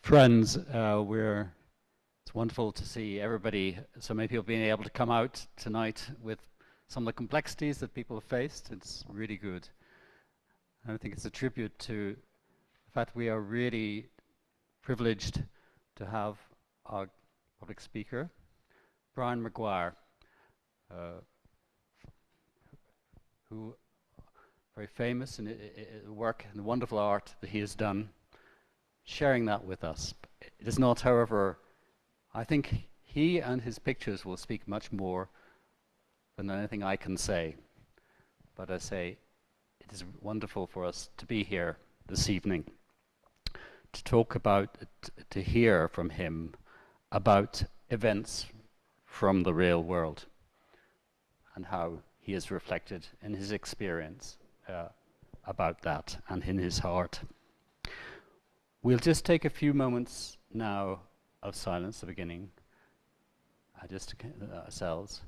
Friends, it's wonderful to see everybody, so many people being able to come out tonight with some of the complexities that people have faced. It's really good. And I think it's a tribute to the fact we are really privileged to have our public speaker, Brian Maguire, who very famous in the work and the wonderful art that he has done, sharing that with us. It is not, however, I think he and his pictures will speak much more than anything I can say. But I say it is wonderful for us to be here this evening to talk about, to hear from him about events from the real world and how he is reflected in his experience about that and in his heart. We'll just take a few moments now of silence at the beginning, just ourselves.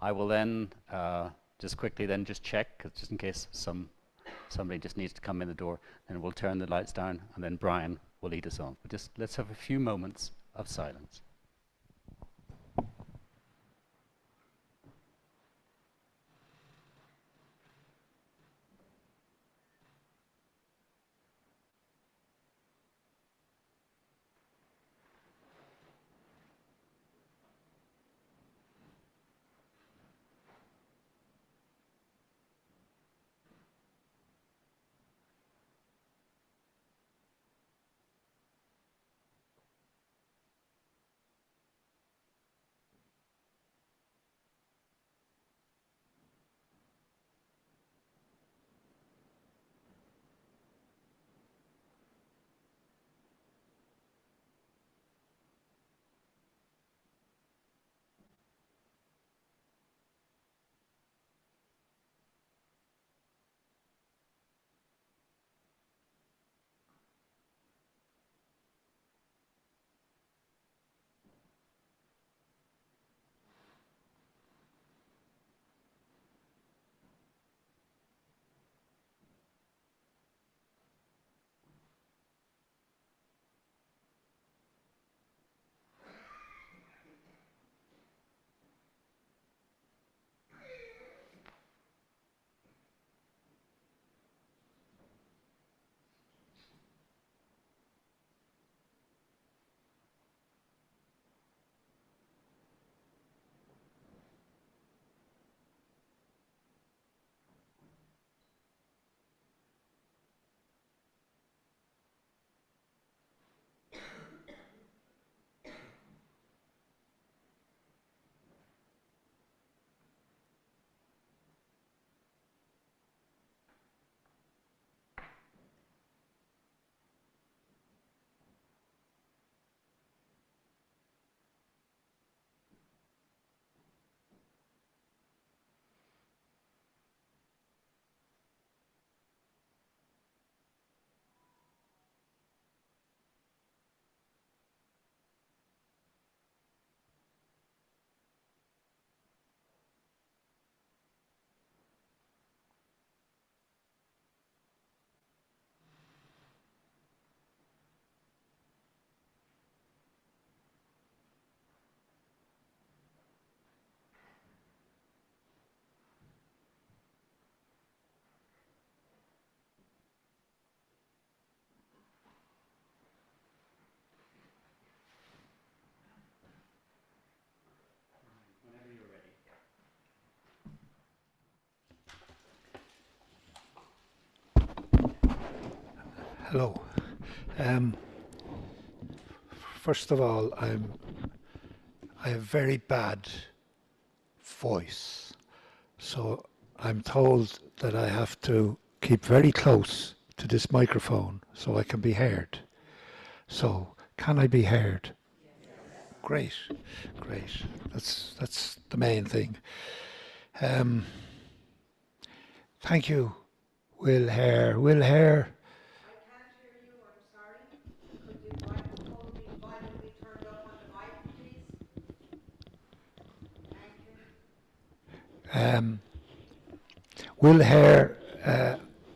I will then just quickly then just check, just in case somebody just needs to come in the door, and we'll turn the lights down, and then Brian will lead us on. But just let's have a few moments of silence. Hello. First of all, I have very bad voice, so I'm told that I have to keep very close to this microphone so I can be heard. So, can I be heard? Great, great. That's the main thing. Thank you, Will Hare. Will Hare. Will Hare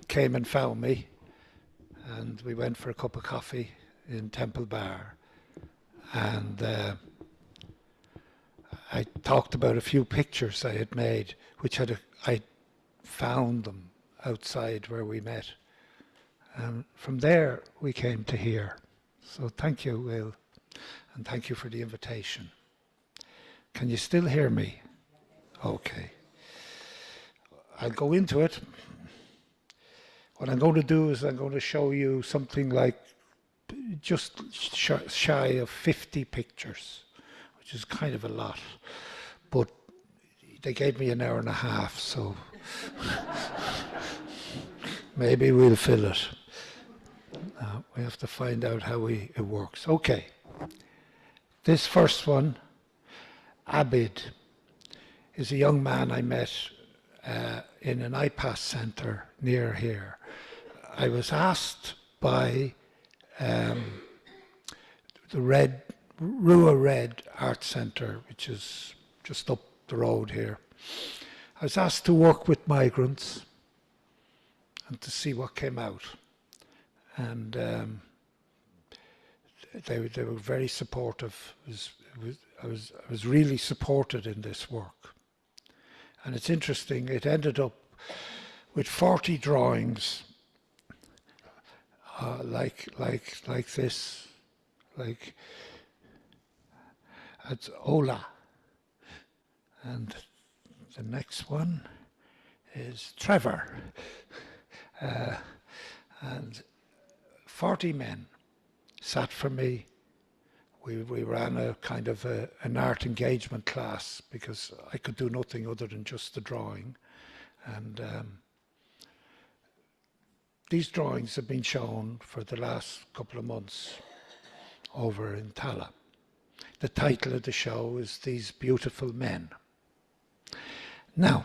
came and found me, and we went for a cup of coffee in Temple Bar, and I talked about a few pictures I had made, which I found them outside where we met. And from there, we came to here. So thank you, Will, and thank you for the invitation. Can you still hear me? Okay. I'll go into it. What I'm going to do is I'm going to show you something like just shy of 50 pictures, which is kind of a lot. But they gave me an hour and a half, so maybe we'll fill it. We have to find out how it works. Okay. This first one, Abid, is a young man I met in an IPAS centre near here. I was asked by the Rua Red Art Centre, which is just up the road here. I was asked to work with migrants and to see what came out. And they were very supportive. I was really supported in this work. And it's interesting, it ended up with 40 drawings like this, like it's Ola. And the next one is Trevor. And 40 men sat for me. We ran a kind of an art engagement class because I could do nothing other than just the drawing. And these drawings have been shown for the last couple of months over in Tala. The title of the show is These Beautiful Men. Now,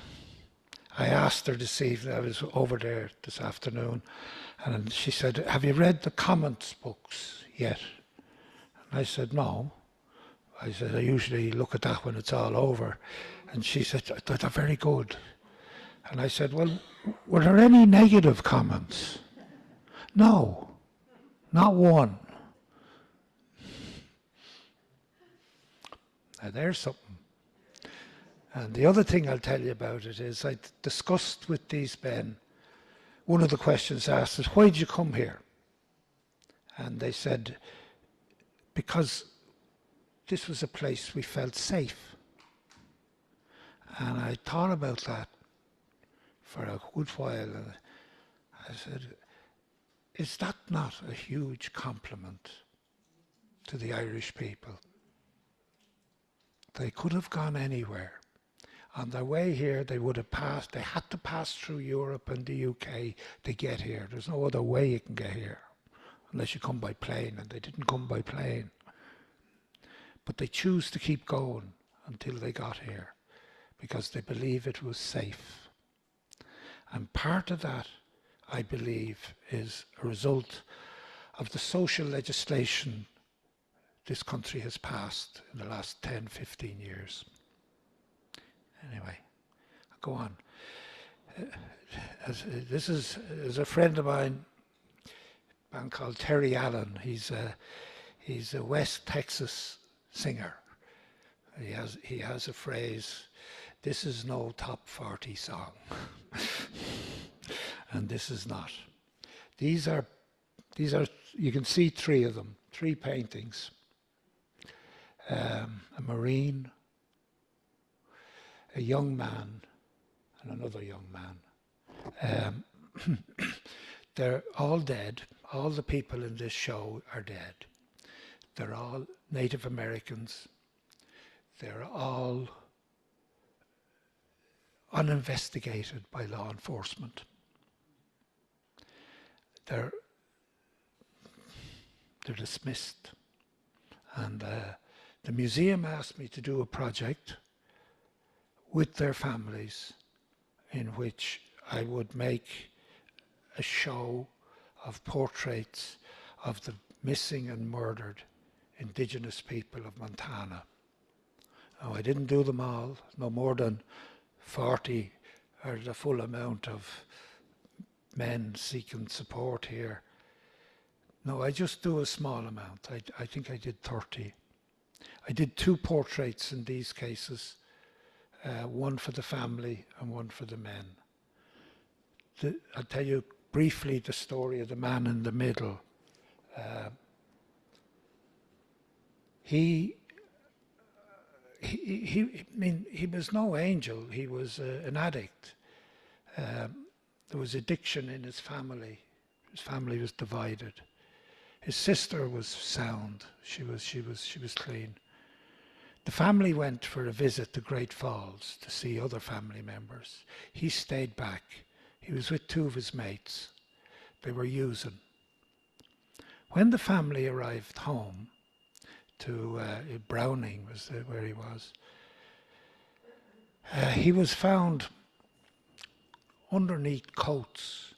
I asked her this evening, I was over there this afternoon, and she said, have you read the comments books yet? And I said, no. I said, I usually look at that when it's all over. And she said, they're very good. And I said, well, were there any negative comments? No, not one. Now there's something. And the other thing I'll tell you about it is I discussed with these men, one of the questions asked is, why did you come here? And they said, because this was a place we felt safe. And I thought about that for a good while. And I said, is that not a huge compliment to the Irish people? They could have gone anywhere. On their way here, they had to pass through Europe and the UK to get here. There's no other way you can get here, unless you come by plane, and they didn't come by plane. But they choose to keep going until they got here, because they believe it was safe. And part of that, I believe, is a result of the social legislation this country has passed in the last 10, 15 years. Anyway, I'll go on. This is a friend of mine, a man called Terry Allen. He's a West Texas singer. He has a phrase, this is no top 40 song. And this is not. These are, you can see three of them, three paintings. A Marine, a young man, and another young man. They're all dead. All the people in this show are dead. They're all Native Americans. They're all uninvestigated by law enforcement. They're dismissed. And the museum asked me to do a project with their families in which I would make a show of portraits of the missing and murdered indigenous people of Montana. Now, I didn't do them all, no more than 40 are the full amount of men seeking support here. No, I just do a small amount. I think I did 30. I did 2 portraits in these cases, one for the family and one for the men. I'll tell you briefly the story of the man in the middle. He was no angel. He was an addict. There was addiction in his family. His family was divided. His sister was sound. She was clean. The family went for a visit to Great Falls to see other family members. He stayed back. He was with 2 of his mates. They were using. When the family arrived home to Browning was where he was found underneath coats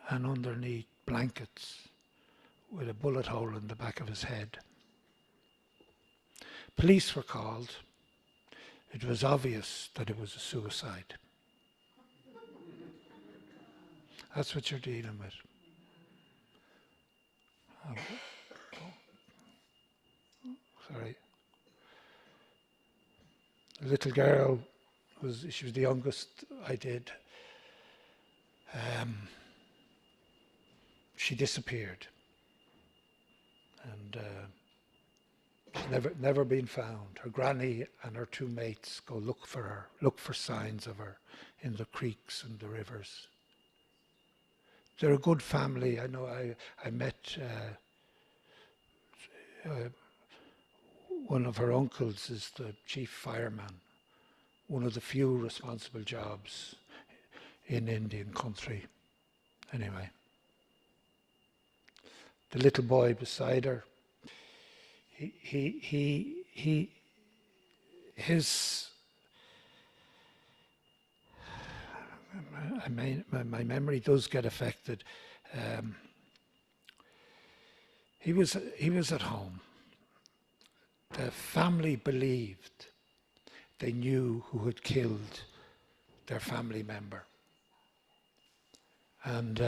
and underneath blankets with a bullet hole in the back of his head. Police were called. It was obvious that it was a suicide. That's what you're dealing with. Sorry. The little girl she was the youngest I did. She disappeared, and she's never been found. Her granny and her 2 mates go look for her, look for signs of her in the creeks and the rivers. They're a good family. I know I met one of her uncles is the chief fireman, one of the few responsible jobs in Indian country. Anyway, the little boy beside her, my memory does get affected. He was at home. The family believed they knew who had killed their family member. And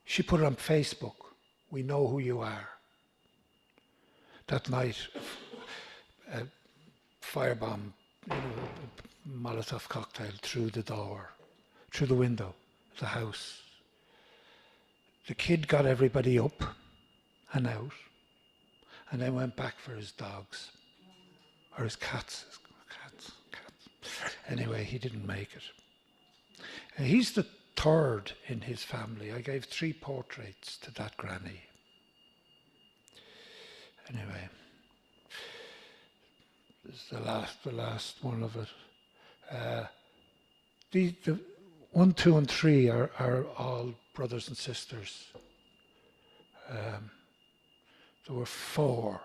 she put it on Facebook, "We know who you are." That night, a firebomb, Molotov cocktail through the window of the house. The kid got everybody up and out, and then went back for his dogs, or his cats. Anyway, he didn't make it. And he's the 3rd in his family. I gave 3 portraits to that granny. Anyway, this is the last one of it. The 1, 2, and 3 are all brothers and sisters. There were 4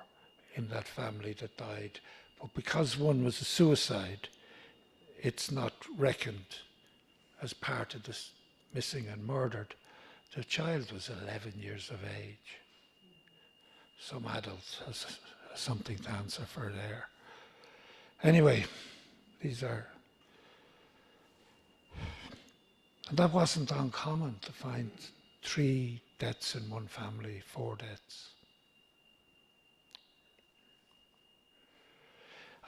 in that family that died, but because one was a suicide, it's not reckoned as part of this missing and murdered. The child was 11 years of age. Some adults has something to answer for there. Anyway, these are... And that wasn't uncommon to find 3 deaths in one family, 4 deaths.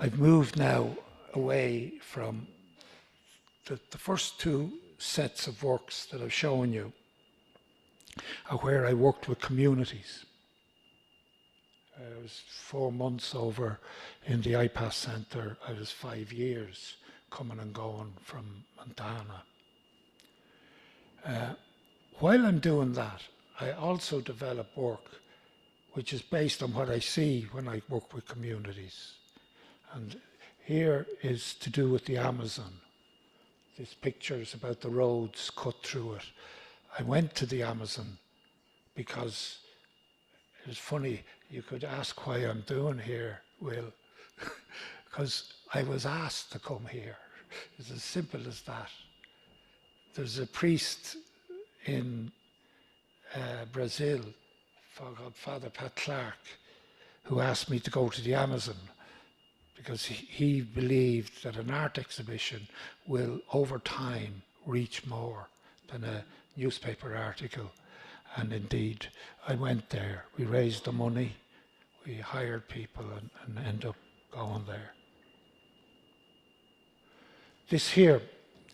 I've moved now away from the first 2 sets of works that I've shown you are where I worked with communities. I was 4 months over in the IPAS Centre. I was 5 years coming and going from Montana. While I'm doing that, I also develop work which is based on what I see when I work with communities. And here is to do with the Amazon. This picture is about the roads cut through it. I went to the Amazon because it was funny. You could ask why I'm doing here, Will, because I was asked to come here. It's as simple as that. There's a priest in Brazil, Father Pat Clark, who asked me to go to the Amazon because he believed that an art exhibition will, over time, reach more than a newspaper article. And indeed, I went there. We raised the money, we hired people, and ended up going there. This here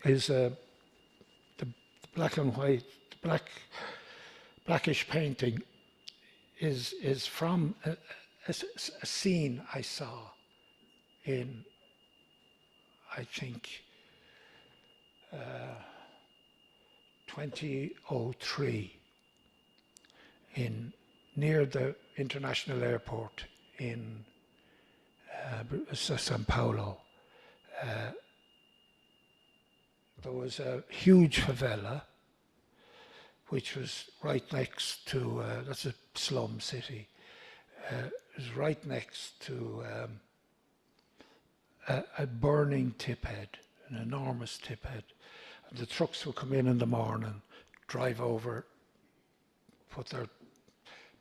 is the black and white, blackish painting is from a scene I saw in, I think, 2003 near the international airport in Sao Paulo. There was a huge favela which was right next to, that's a slum city, it was right next to a burning tip head, an enormous tip head. And the trucks would come in the morning, drive over, put their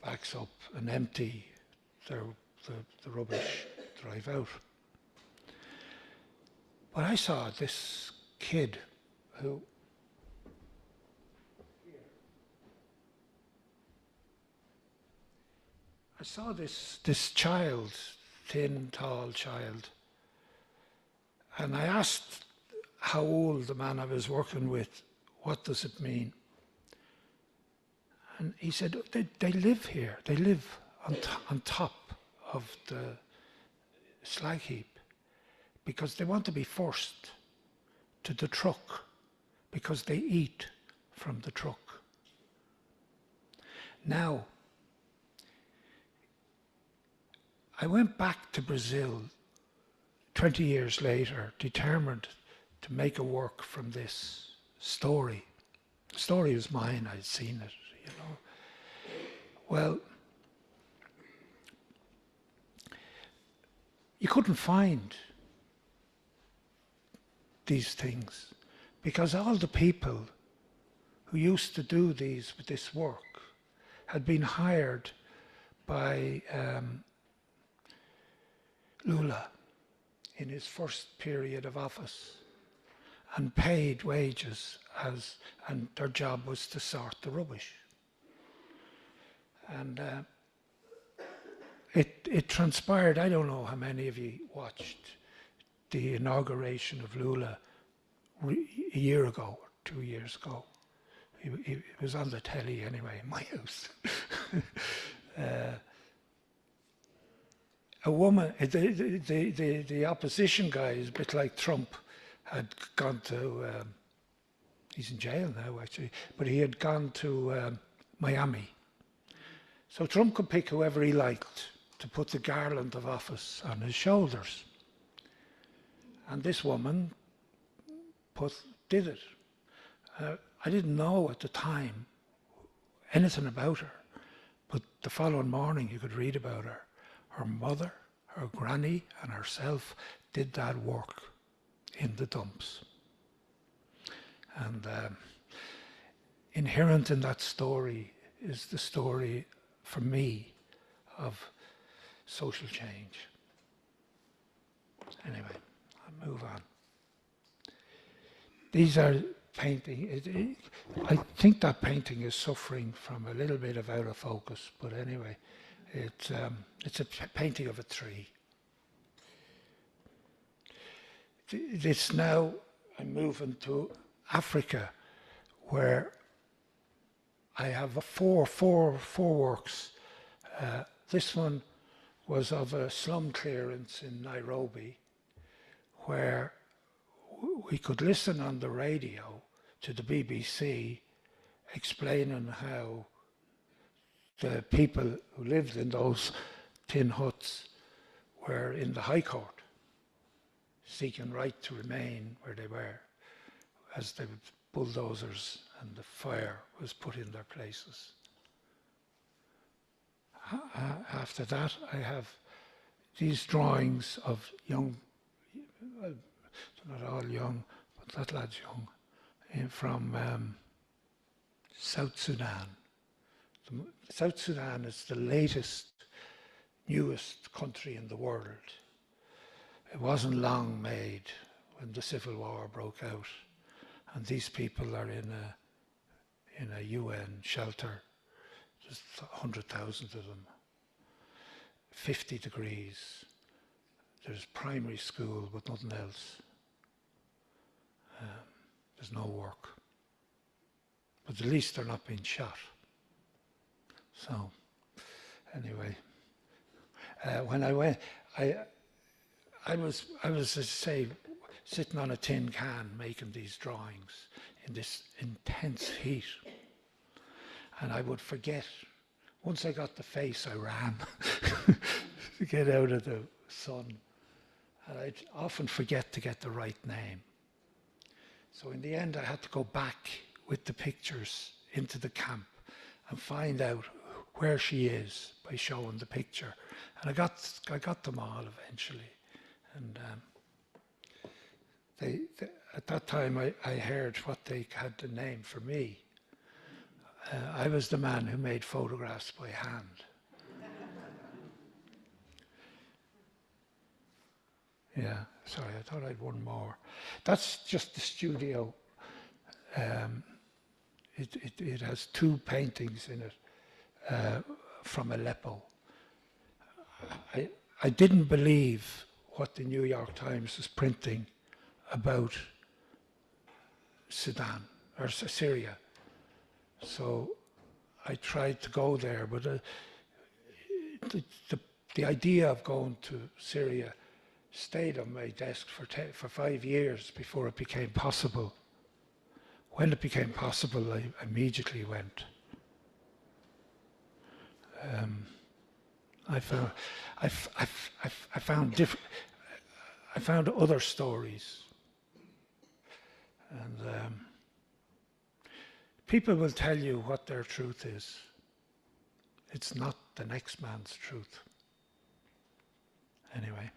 backs up and empty the rubbish, drive out. But I saw this kid who I saw this child, thin, tall child, and I asked how old the man I was working with, what does it mean? And he said, they live here, they live on top of the slag heap because they want to be first to the truck because they eat from the truck. Now, I went back to Brazil 20 years later, determined to make a work from this story. The story was mine, I'd seen it, you know. Well, you couldn't find these things because all the people who used to do this work had been hired by Lula in his first period of office and paid wages and their job was to sort the rubbish. And it transpired, I don't know how many of you watched the inauguration of Lula a year ago or 2 years ago. It was on the telly anyway in my house. A woman, the opposition guy is a bit like Trump, had gone to, he's in jail now actually, but he had gone to Miami. So Trump could pick whoever he liked to put the garland of office on his shoulders. And this woman did it. I didn't know at the time anything about her, but the following morning you could read about her. Her mother, her granny, and herself did that work in the dumps. And inherent in that story is the story, for me, of social change. Anyway, I'll move on. These are painting. I think that painting is suffering from a little bit of out of focus, but anyway. It's a painting of a tree. This now, I'm moving to Africa, where I have four works. This one was of a slum clearance in Nairobi, where we could listen on the radio to the BBC explaining how the people who lived in those tin huts were in the High Court, seeking right to remain where they were, as the bulldozers and the fire was put in their places. After that, I have these drawings of young, well, they're not all young, but that lad's young, from South Sudan. South Sudan is the latest, newest country in the world. It wasn't long made when the Civil War broke out, and these people are in a UN shelter There's 100,000 of them. 50 degrees. There's primary school, but nothing else. There's no work. But at least they're not being shot. So, anyway, when I went, I was, as I say, sitting on a tin can making these drawings in this intense heat. And I would forget. Once I got the face, I ran to get out of the sun. And I'd often forget to get the right name. So in the end, I had to go back with the pictures into the camp and find out where she is by showing the picture. And I got them all eventually. And at that time, I heard what they had the name for me. I was the man who made photographs by hand. Yeah, sorry, I thought I'd one more. That's just the studio. It has 2 paintings in it from Aleppo. I didn't believe what the New York Times was printing about Sudan or Syria. So I tried to go there, but the idea of going to Syria stayed on my desk for 5 years before it became possible. When it became possible, I immediately went. I found other stories, and people will tell you what their truth is. It's not the next man's truth. Anyway,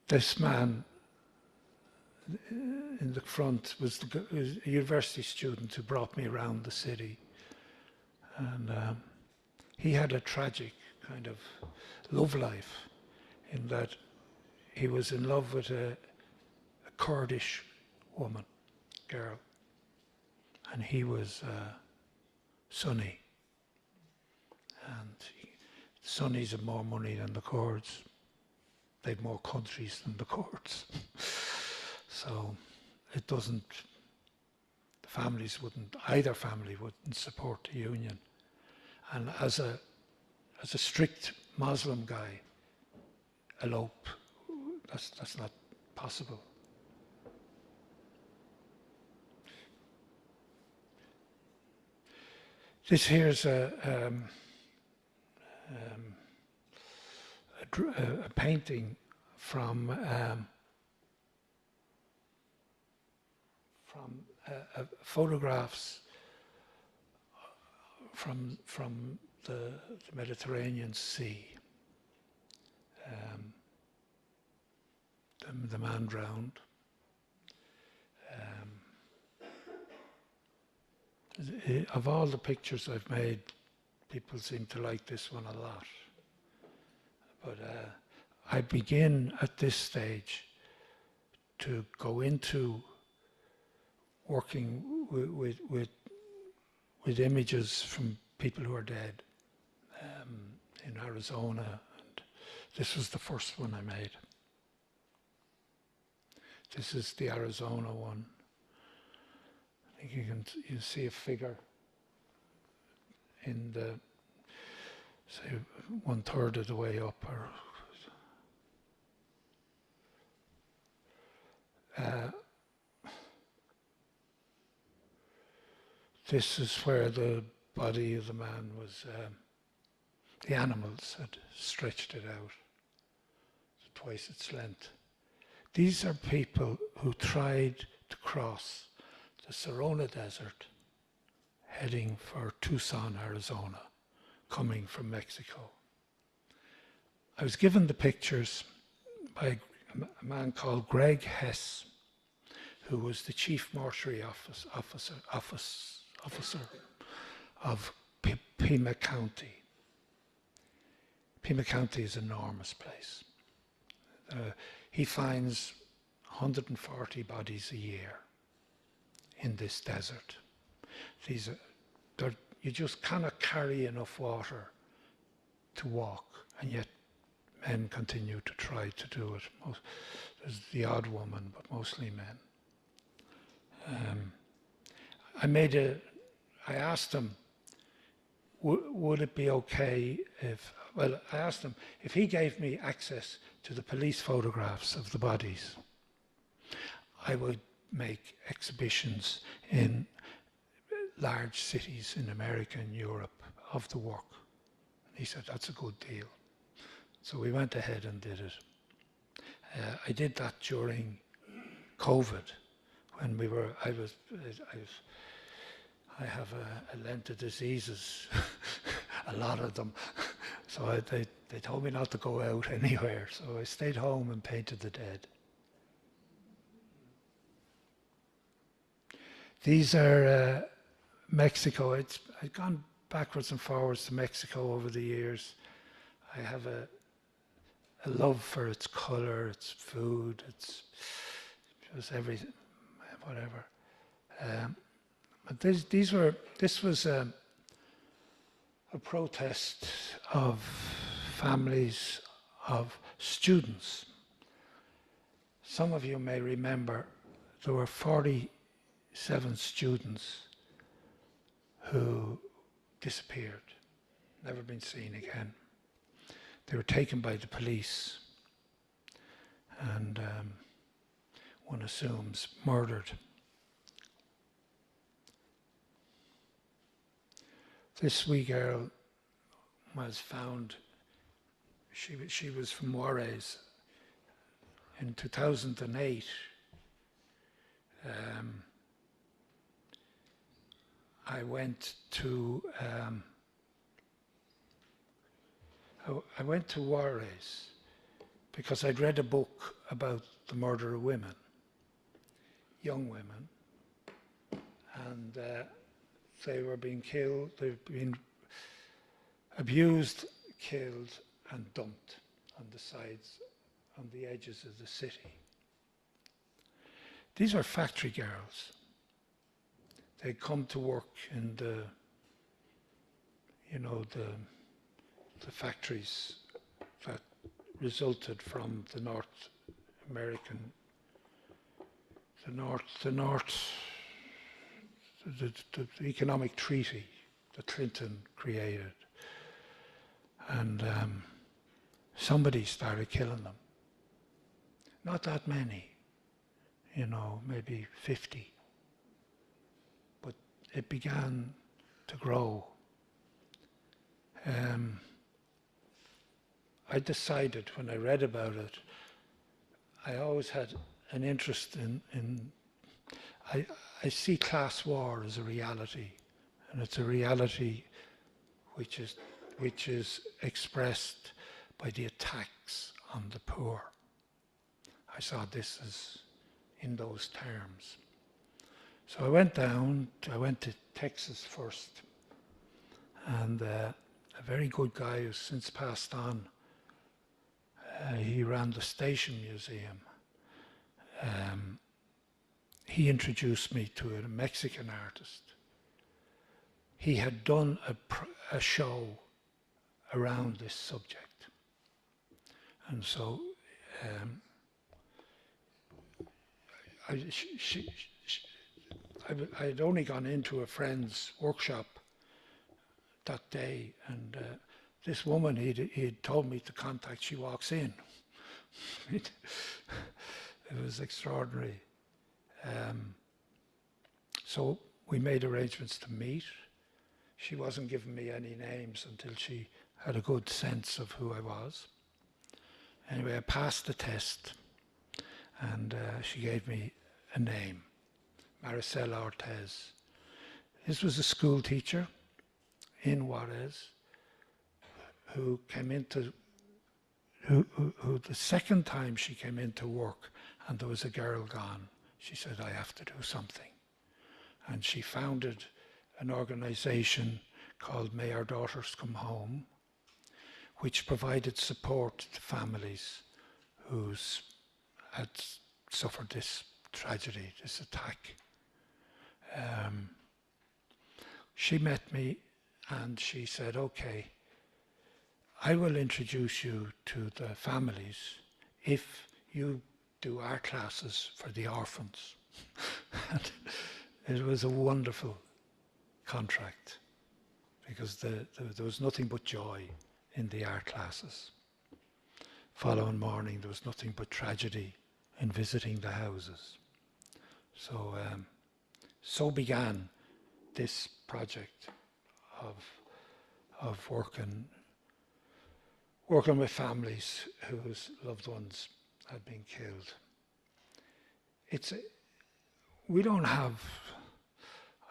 this man in the front was a university student who brought me around the city. And he had a tragic kind of love life in that he was in love with a Kurdish girl, and he was Sunni. And Sunnis have more money than the Kurds. They've more countries than the Kurds. So it doesn't, either family wouldn't support the union. And as a strict Muslim guy, elope, that's not possible. This here's a painting from photographs from the Mediterranean Sea. The man drowned. Of all the pictures I've made, people seem to like this one a lot. But I begin at this stage to go into working with images from people who are dead in Arizona. And this was the first one I made. This is the Arizona one. I think you see a figure in the, say, 1/3 of the way up. This is where the body of the man was, the animals had stretched it out to twice its length. These are people who tried to cross the Serona Desert heading for Tucson, Arizona, coming from Mexico. I was given the pictures by a man called Greg Hess, who was the chief mortuary officer of Pima County. Pima County is an enormous place. He finds 140 bodies a year in this desert. These are, you just cannot carry enough water to walk, and yet men continue to try to do it. There's the odd woman, but mostly men. I asked him, would it be okay if, well, I asked him if he gave me access to the police photographs of the bodies, I would make exhibitions in large cities in America and Europe of the work. He said, that's a good deal. So we went ahead and did it. I did that during COVID, when I have a lent of diseases, a lot of them. So they told me not to go out anywhere. So I stayed home and painted the dead. These are Mexico. I've gone backwards and forwards to Mexico over the years. I have a love for its color, its food, its just everything, whatever. But this was a protest of families of students. Some of you may remember there were 47 students who disappeared, never been seen again. They were taken by the police and one assumes murdered. This wee girl was found, she was from Juarez. In 2008, I went to Juarez because I'd read a book about the murder of women, young women, and they were being killed, they've been abused, killed, and dumped on the sides, on the edges of the city. These are factory girls. They come to work in the factories that resulted from the North American, the economic treaty that Clinton created. And somebody started killing them. Not that many, maybe 50. But it began to grow. I decided when I read about it, I always had an interest in I see class war as a reality, and it's a reality which is expressed by the attacks on the poor. I saw this as in those terms. So I went to Texas first, and a very good guy who's since passed on, he ran the Station Museum. He introduced me to a Mexican artist. He had done a show around this subject. And so I'd only gone into a friend's workshop that day, and this woman he'd told me to contact, she walks in. It was extraordinary. So we made arrangements to meet. She wasn't giving me any names until she had a good sense of who I was. Anyway, I passed the test, and she gave me a name, Maricel Ortez. This was a school teacher in Juarez who came into, who the second time she came into work and there was a girl gone, she said, I have to do something. And she founded an organization called May Our Daughters Come Home, which provided support to families who had suffered this tragedy, this attack. she met me and she said, okay, I will introduce you to the families if you do art classes for the orphans. And it was a wonderful contract because there was nothing but joy in the art classes. Following morning there was nothing but tragedy in visiting the houses. So began this project of working with families whose loved ones had been killed. I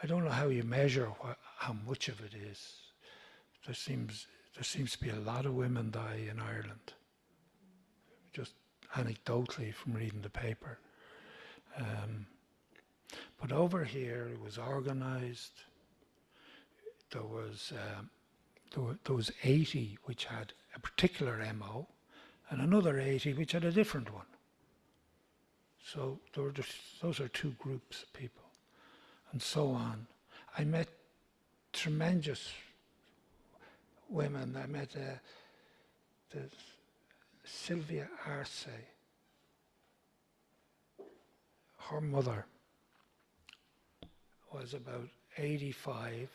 don't know how you measure how much of it is. There seems to be a lot of women die in Ireland, just anecdotally from reading the paper. But over here it was organised. There was 80 which had a particular MO and another 80 which had a different one. So those are two groups of people, and so on. I met tremendous women. I met Sylvia Arce. Her mother was about 85.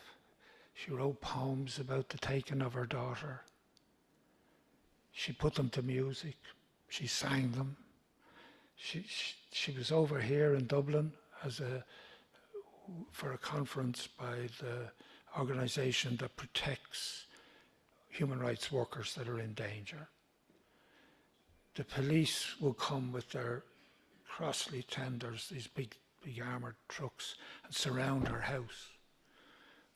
She wrote poems about the taking of her daughter. She put them to music. She sang them. She was over here in Dublin for a conference by the organisation that protects human rights workers that are in danger. The police will come with their Crossley tenders, these big armoured trucks, and surround her house.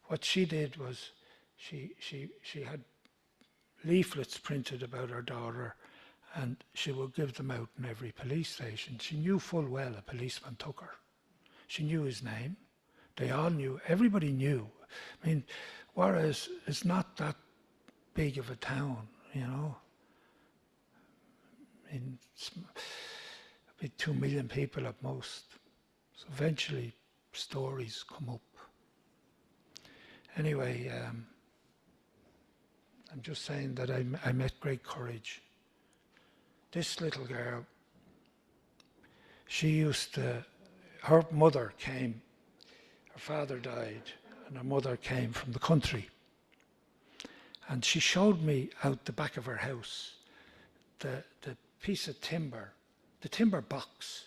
What she did was she had leaflets printed about her daughter, and she would give them out in every police station. She knew full well a policeman took her. She knew his name. They all knew. Everybody knew. I mean, whereas it's not that big of a town, you know. I mean, it's maybe 2 million people at most. So eventually stories come up. Anyway, I'm just saying that I met great courage. This little girl, her mother came, her father died, and her mother came from the country. And she showed me out the back of her house the piece of timber, the timber box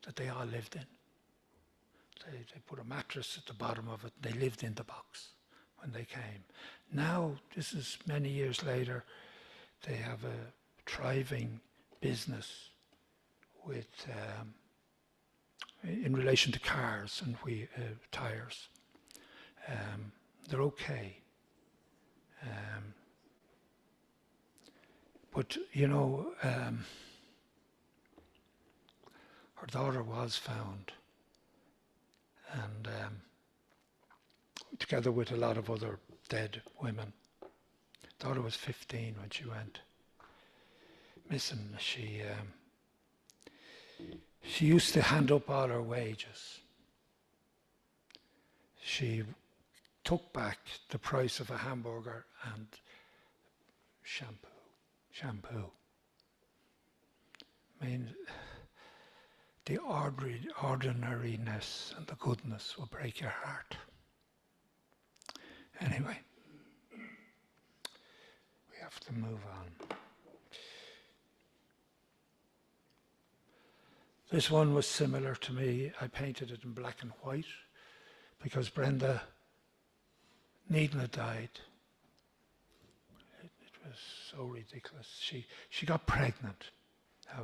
that they all lived in. They put a mattress at the bottom of it. They lived in the box when they came. Now, this is many years later, they have a thriving business with in relation to cars and tires. They're okay. But, you know, her daughter was found, and together with a lot of other dead women. Daughter was 15 when she went missing. She used to hand up all her wages. She took back the price of a hamburger and shampoo. I mean, the ordinariness and the goodness will break your heart. Anyway, we have to move on. This one was similar to me. I painted it in black and white because Brenda Needna died. It was so ridiculous. She got pregnant.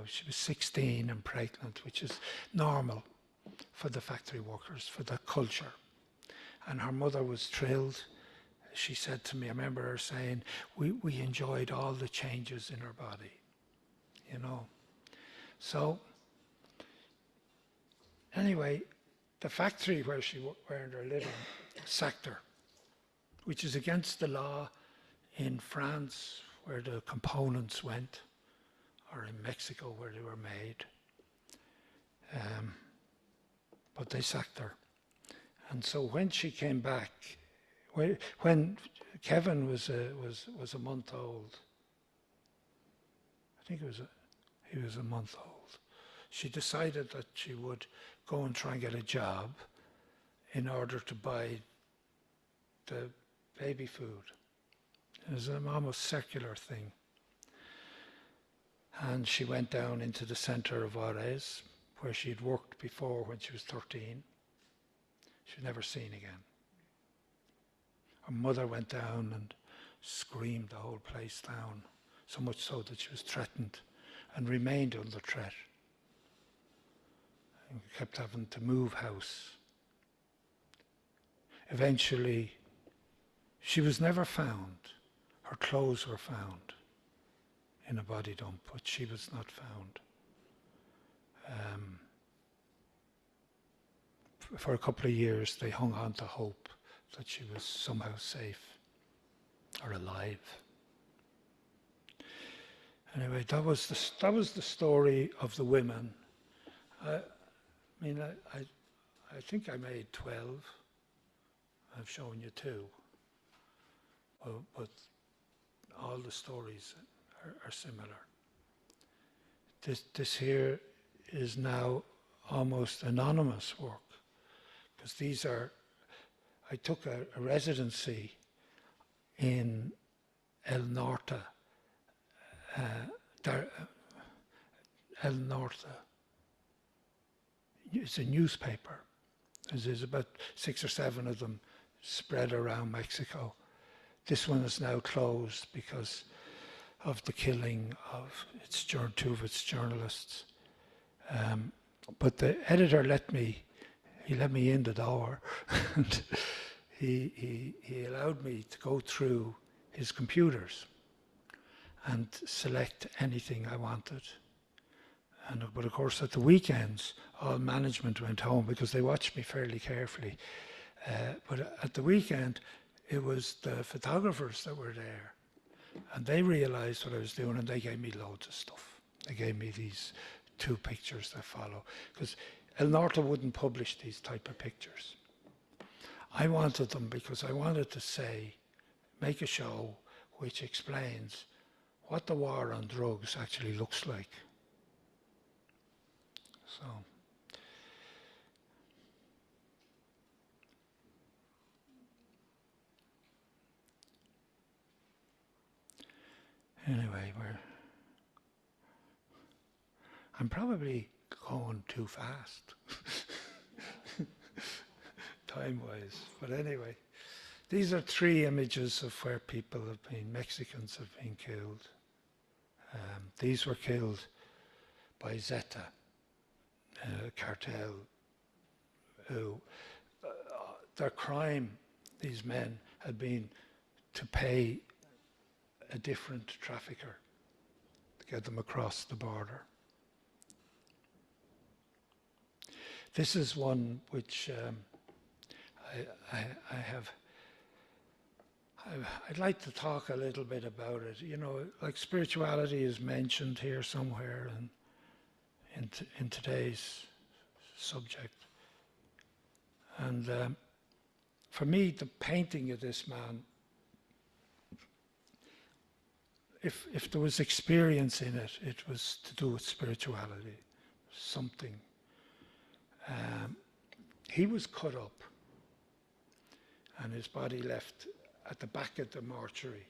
She was 16 and pregnant, which is normal for the factory workers, for the culture. And her mother was thrilled. She said to me, I remember her saying, we enjoyed all the changes in her body, you know. So, anyway, the factory where she earned her living sacked her, which is against the law in France where the components went, or in Mexico where they were made. But they sacked her. And so when she came back, When Kevin was a month old, I think he was a month old, she decided that she would go and try and get a job in order to buy the baby food. It was an almost circular thing. And she went down into the centre of Juarez, where she'd worked before when she was 13. She was never seen again. Her mother went down and screamed the whole place down, so much so that she was threatened and remained under threat. And kept having to move house. Eventually, she was never found. Her clothes were found in a body dump, but she was not found. For a couple of years, they hung on to hope that she was somehow safe or alive. Anyway, that was the story of the women. I think I made 12. I've shown you 2. But all the stories are similar. This here is now almost anonymous work, because I took a residency in El Norte, El Norte. It's a newspaper. There's about 6 or 7 of them spread around Mexico. This one is now closed because of the killing of 2 of its journalists. But the editor let me in the door, and he allowed me to go through his computers and select anything I wanted. But of course, at the weekends, all management went home because they watched me fairly carefully. But at the weekend, it was the photographers that were there, and they realized what I was doing, and they gave me loads of stuff. They gave me these 2 pictures that follow, because El Norte wouldn't publish these type of pictures. I wanted them because I wanted to make a show which explains what the war on drugs actually looks like. So, anyway, I'm probably going too fast, time-wise. But anyway, these are 3 images of where Mexicans have been killed. These were killed by Zeta, cartel, who their crime, these men, had been to pay a different trafficker to get them across the border. This is one which I'd like to talk a little bit about it. You know, like spirituality is mentioned here somewhere in today's subject. And for me, the painting of this man, if there was experience in it, it was to do with spirituality, something. He was cut up and his body left at the back of the mortuary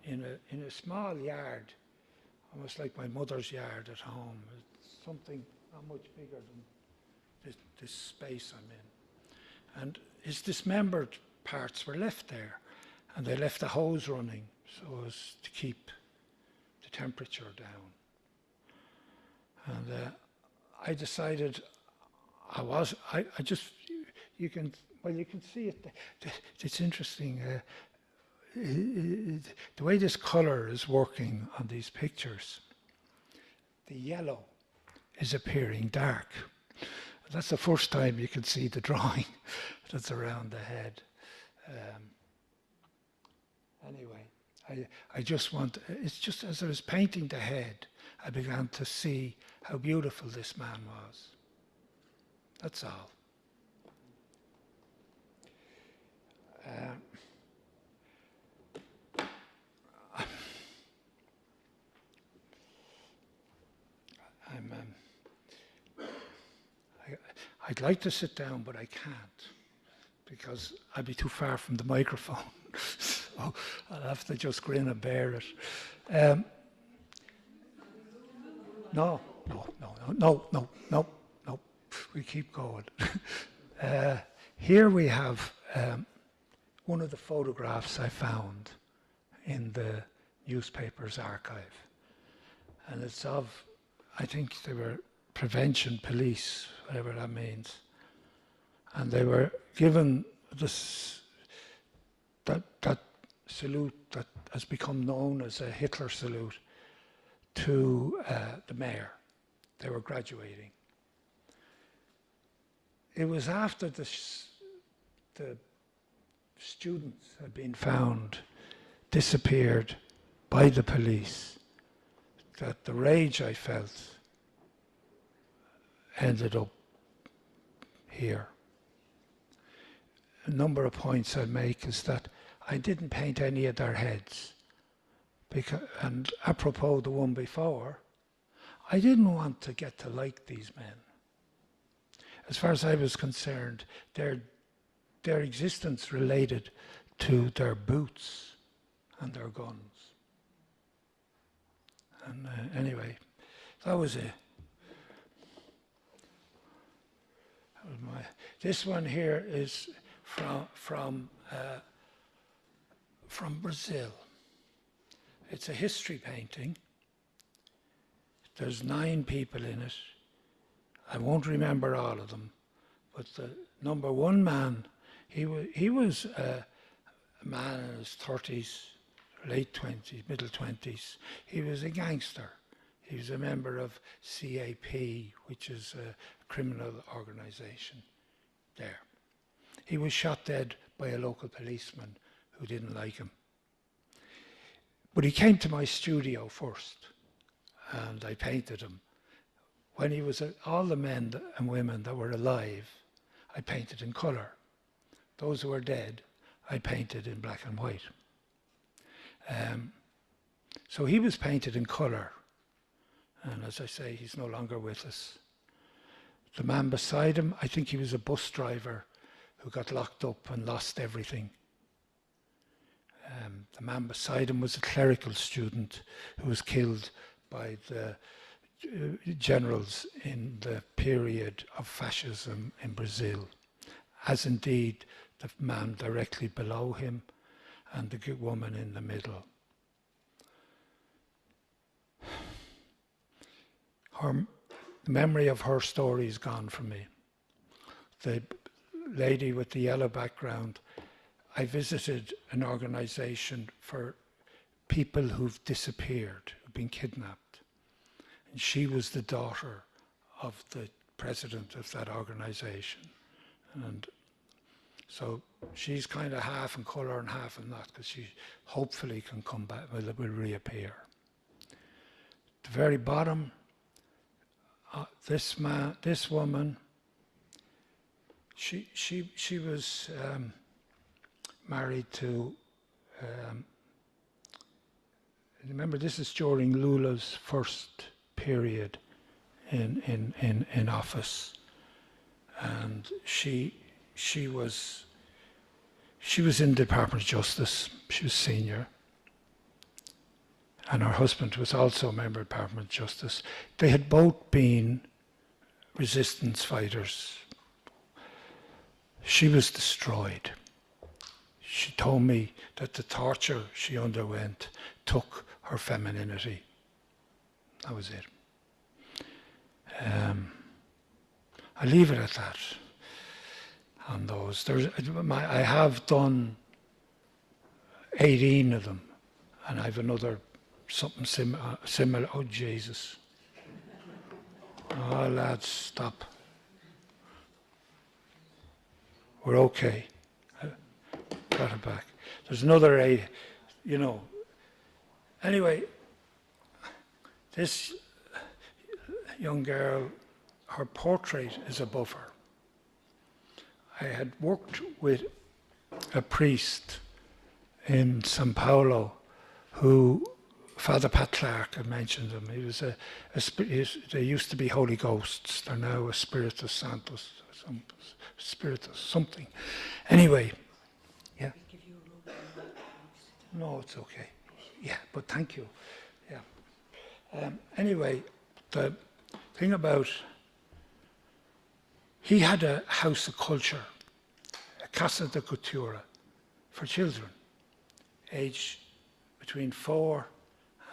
in a small yard, almost like my mother's yard at home. It's something not much bigger than this space I'm in. And his dismembered parts were left there, and they left the hose running so as to keep the temperature down. And I decided you can see it. It's interesting. The way this color is working on these pictures, the yellow is appearing dark. That's the first time you can see the drawing that's around the head. Anyway, it's just as I was painting the head, I began to see how beautiful this man was. That's all. Uh, I'd like to sit down, but I can't because I'd be too far from the microphone. So I'll have to just grin and bear it. No, no, no, no, no, no, no, no. We keep going. Here we have one of the photographs I found in the newspaper's archive. And it's of, I think they were prevention police, whatever that means. And they were given this, that salute that has become known as a Hitler salute to the mayor. They were graduating. It was after the students had been found disappeared by the police that the rage I felt ended up here. A number of points I make is that I didn't paint any of their heads. And apropos the one before, I didn't want to get to like these men. As far as I was concerned, their existence related to their boots and their guns. And anyway, that was it. This one here is from Brazil. It's a history painting. There's 9 people in it. I won't remember all of them, but the number 1 man, he was a man in his 30s, late 20s, middle 20s. He was a gangster. He was a member of CAP, which is a criminal organization there. He was shot dead by a local policeman who didn't like him. But he came to my studio first, and I painted him. When he was all the men and women that were alive, I painted in color. Those who were dead, I painted in black and white. So he was painted in color. And as I say, he's no longer with us. The man beside him, I think he was a bus driver who got locked up and lost everything. The man beside him was a clerical student who was killed by the generals in the period of fascism in Brazil, as indeed the man directly below him and the woman in the middle. The memory of her story is gone from me. The lady with the yellow background, I visited an organization for people who've disappeared, who've been kidnapped. And she was the daughter of the president of that organization. And so she's kind of half in color and half in that, because she hopefully can come back, will reappear. At the very bottom, this woman, she was married to, remember this is during Lula's first period in office, and she was in the Department of Justice. She was senior. And her husband was also a member of the Department of Justice. They had both been resistance fighters. She was destroyed. She told me that the torture she underwent took her femininity. That was it. I leave it at that on those. I have done 18 of them, and I have another something similar. Oh, Jesus. Oh, lads, stop. We're okay. Got it back. There's another 8, Anyway, this young girl, her portrait is above her. I had worked with a priest in São Paulo who, Father Pat Clark, I mentioned him. He was they used to be Holy Ghosts. They're now a Spiritus Santos, Spiritus something. Anyway, yeah. No, it's okay. Yeah, but thank you. Yeah. Anyway, the thing about, he had a house of culture, a Casa de Cultura, for children, aged between 4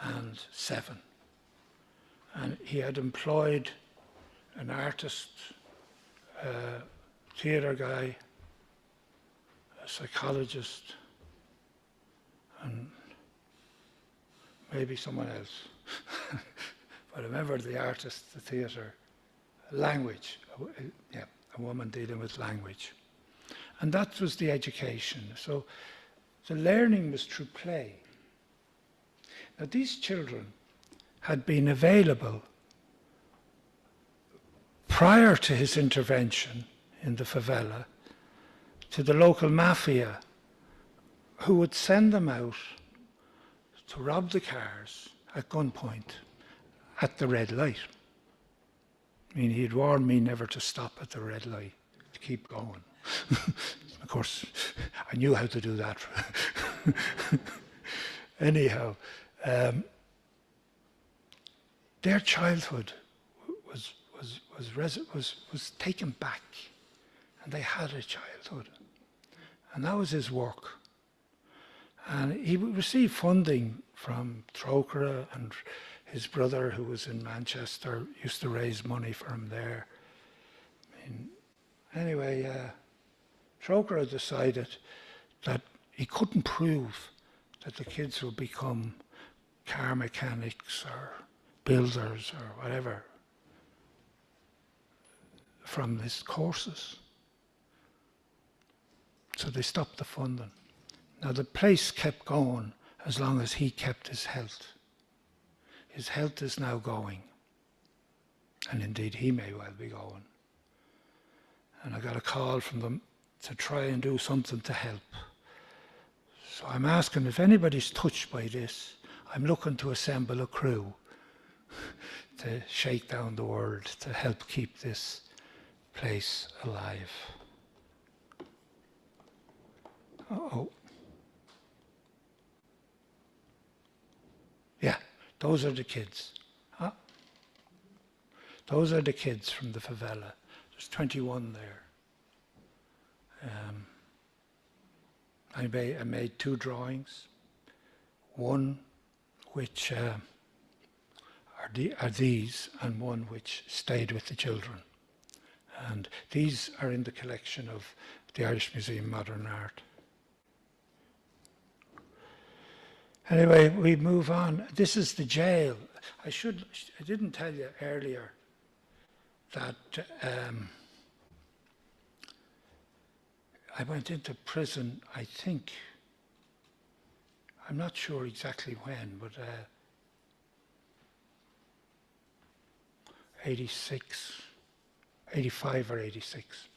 and 7. And he had employed an artist, a theatre guy, a psychologist, and maybe someone else. But I remember the artist, the theatre, language, a woman dealing with language. And that was the education. So the learning was through play. Now these children had been available prior to his intervention in the favela to the local mafia, who would send them out to rob the cars at gunpoint at the red light. I mean, he'd warned me never to stop at the red light, to keep going. Of course, I knew how to do that. Anyhow, their childhood was taken back, and they had a childhood, and that was his work. And he received funding from Trocra, and his brother, who was in Manchester, used to raise money for him there. I mean, anyway, Trocra decided that he couldn't prove that the kids would become car mechanics or builders or whatever from his courses. So they stopped the funding. Now the place kept going as long as he kept his health. His health is now going. And indeed he may well be going. And I got a call from them to try and do something to help. So I'm asking if anybody's touched by this. I'm looking to assemble a crew to shake down the world, to help keep this place alive. Uh-oh. Yeah, those are the kids. Huh? Those are the kids from the favela. There's 21 there. I made 2 drawings. One which are these, and one which stayed with the children. And these are in the collection of the Irish Museum of Modern Art. Anyway, we move on. This is the jail. I didn't tell you earlier that I went into prison, I think, I'm not sure exactly when, but 86, 85 or 86.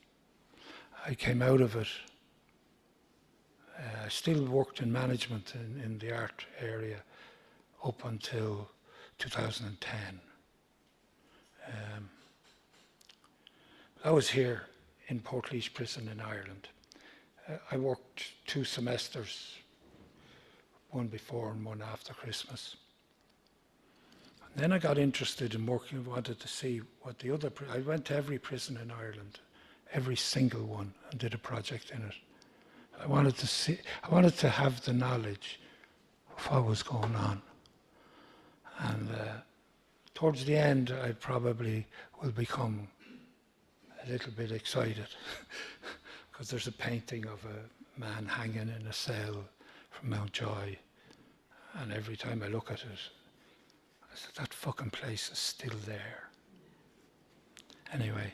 I came out of it. I still worked in management in the art area up until 2010. I was here in Portlaoise Prison in Ireland. I worked 2 semesters, one before and one after Christmas. And then I got interested in working, wanted to see what the other, I went to every prison in Ireland, every single one, and did a project in it. I wanted to have the knowledge of what was going on. And towards the end, I probably will become a little bit excited because there's a painting of a man hanging in a cell from Mountjoy, and every time I look at it, I said, that fucking place is still there. Anyway,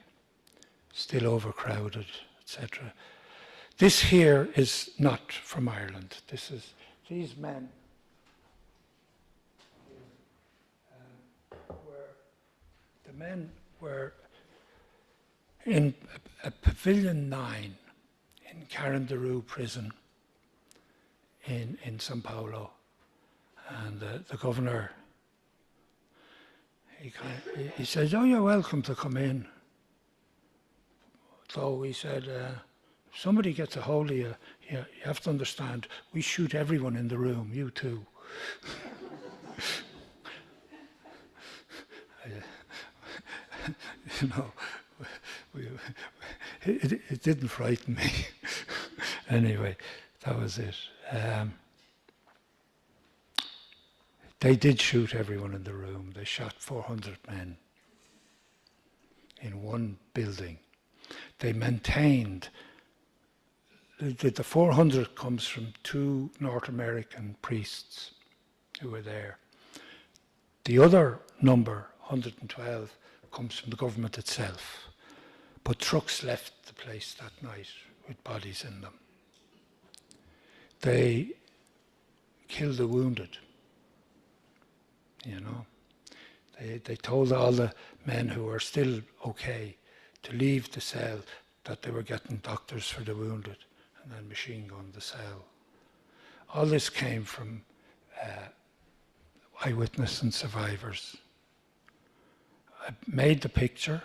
still overcrowded, etc. This here is not from Ireland. These men were in a Pavilion 9 in Carandiru prison in São Paulo. And the governor, he says, "Oh, you're welcome to come in." So he said, if somebody gets a hold of you, you have to understand, we shoot everyone in the room, you too. You know, it didn't frighten me. Anyway, that was it. They did shoot everyone in the room. They shot 400 men in one building. They maintained, the 400 comes from 2 North American priests who were there. The other number, 112, comes from the government itself. But trucks left the place that night with bodies in them. They killed the wounded, you know. They told all the men who were still okay to leave the cell, that they were getting doctors for the wounded, and then machine gunned the cell. All this came from eyewitness and survivors. I made the picture,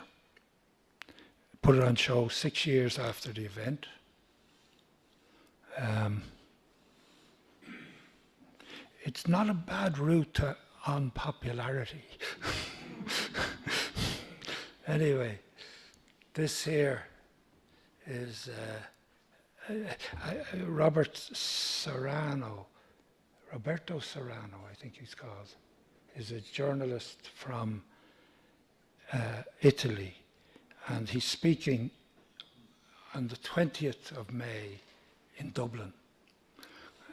put it on show 6 years after the event. It's not a bad route to unpopularity. Anyway, this here is Roberto Serrano, I think he's called, is a journalist from Italy, and he's speaking on the 20th of May in Dublin.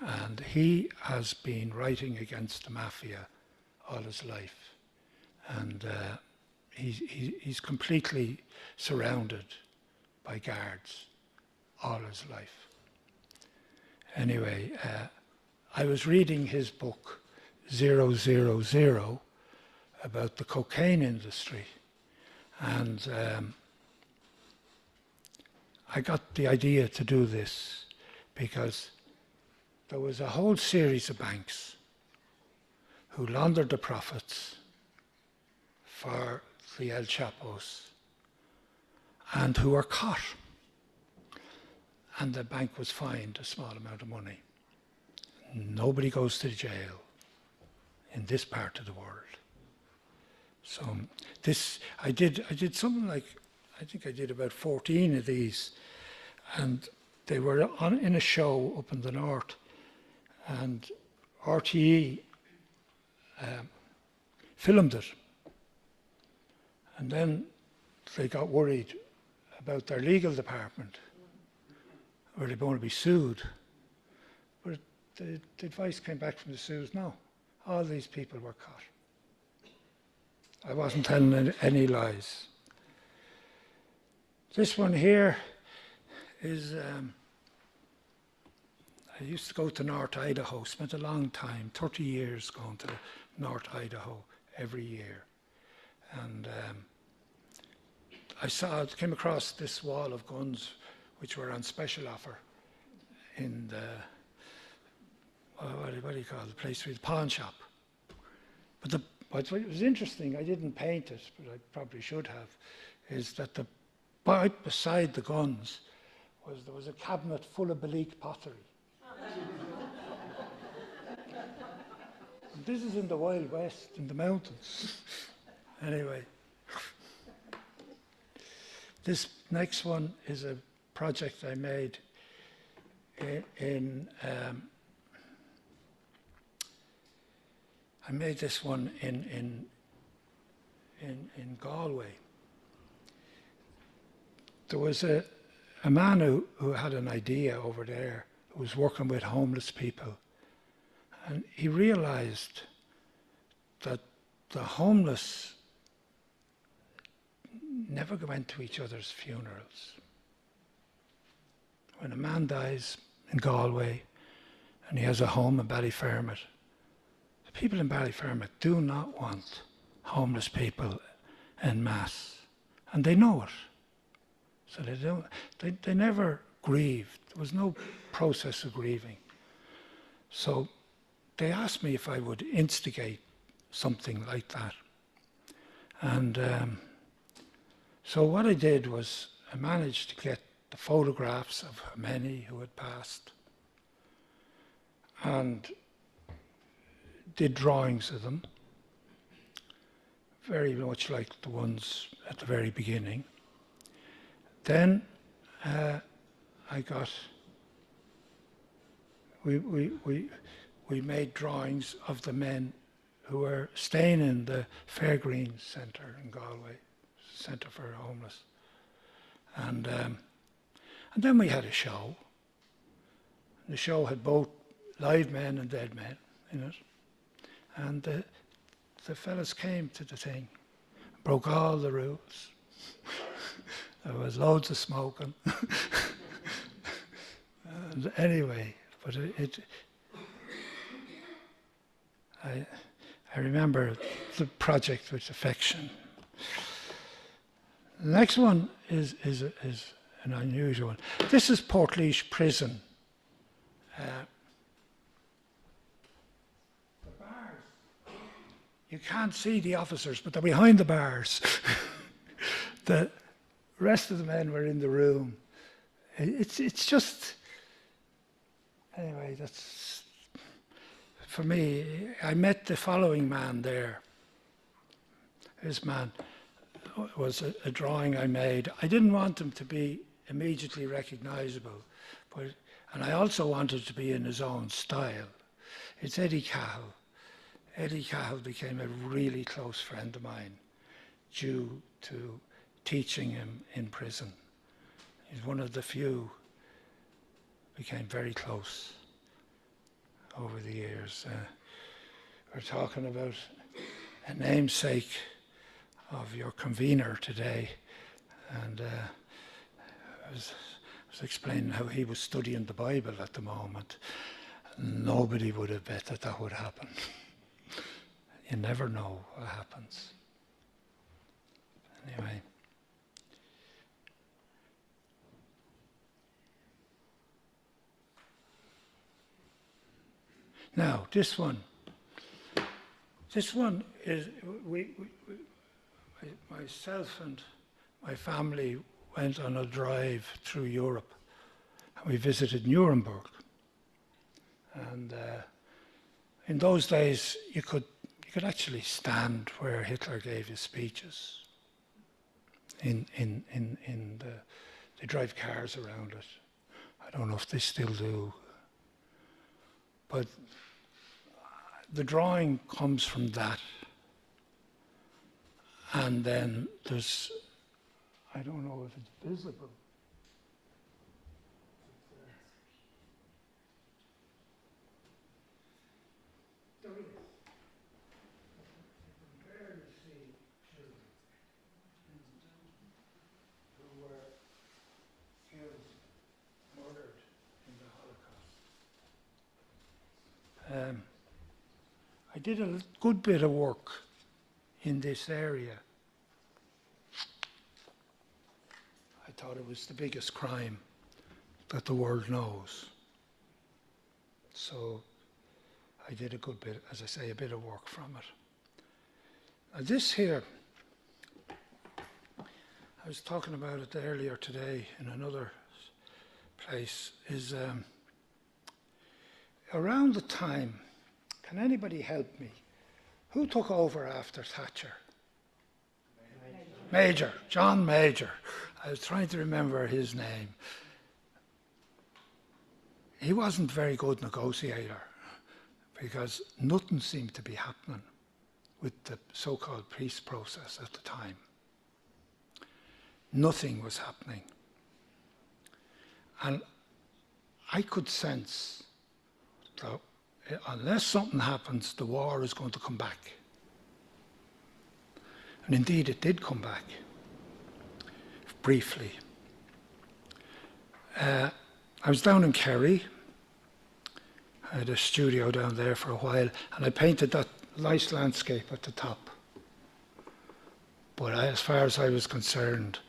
And he has been writing against the mafia all his life. And he's completely surrounded by guards all his life. Anyway, I was reading his book, 000, about the cocaine industry. And I got the idea to do this because there was a whole series of banks who laundered the profits for the El Chapos and who were caught. And the bank was fined a small amount of money. Nobody goes to jail in this part of the world. So this, I did something like, I think I did about 14 of these, and they were in a show up in the north, and RTE filmed it. And then they got worried about their legal department. Were they going to be sued? But the advice came back from the suits, no, all these people were caught. I wasn't telling any lies. This one here is, I used to go to North Idaho, spent a long time, 30 years going to North Idaho every year. And came across this wall of guns which were on special offer in the, what do you call the place, the pawn shop. But what was interesting, I didn't paint it, but I probably should have, is that right beside the guns there was a cabinet full of Belique pottery. This is in the Wild West, in the mountains. Anyway, this next one is a project I made I made this one in Galway. There was a man who had an idea over there, who was working with homeless people, and he realized that the homeless never went to each other's funerals. When a man dies in Galway and he has a home in Ballyfermot, the people in Ballyfermot do not want homeless people en masse, and they know it. So they never grieved. There was no process of grieving. So they asked me if I would instigate something like that. And so what I did was I managed to get the photographs of many who had passed and did drawings of them, very much like the ones at the very beginning. Then we made drawings of the men who were staying in the Fairgreens Centre in Galway, Centre for Homeless. And then we had a show. The show had both live men and dead men in it. And the fellas came to the thing, broke all the rules. There was loads of smoking. And anyway, but I remember the project with affection. The next one is an unusual one. This is Portlaoise Prison. The bars, you can't see the officers, but they're behind the bars. The rest of the men were in the room. It's just, anyway, that's, for me, I met the following man there. This man was a drawing I made. I didn't want him to be immediately recognizable, and I also wanted to be in his own style. It's Eddie Cahill. Eddie Cahill became a really close friend of mine due to teaching him in prison. He's one of the few became very close over the years. We're talking about a namesake of your convener today, and I was explaining how he was studying the Bible at the moment. Nobody would have bet that would happen. You never know what happens. Anyway. Now, this one is, myself and my family went on a drive through Europe, and we visited Nuremberg. And in those days, you could actually stand where Hitler gave his speeches. They drive cars around it. I don't know if they still do. But the drawing comes from that. And then there's, I don't know if it's visible. There is. You can barely see children who were killed, murdered in the Holocaust. I did a good bit of work in this area. I thought it was the biggest crime that the world knows. So I did a good bit, as I say, a bit of work from it. Now this here, I was talking about it earlier today in another place, is around the time, can anybody help me? Who took over after Thatcher? Major, John Major. I was trying to remember his name. He wasn't a very good negotiator because nothing seemed to be happening with the so-called peace process at the time. Nothing was happening. And I could sense that unless something happens, the war is going to come back. And indeed it did come back, briefly. I was down in Kerry. I had a studio down there for a while, and I painted that nice landscape at the top. But as far as I was concerned,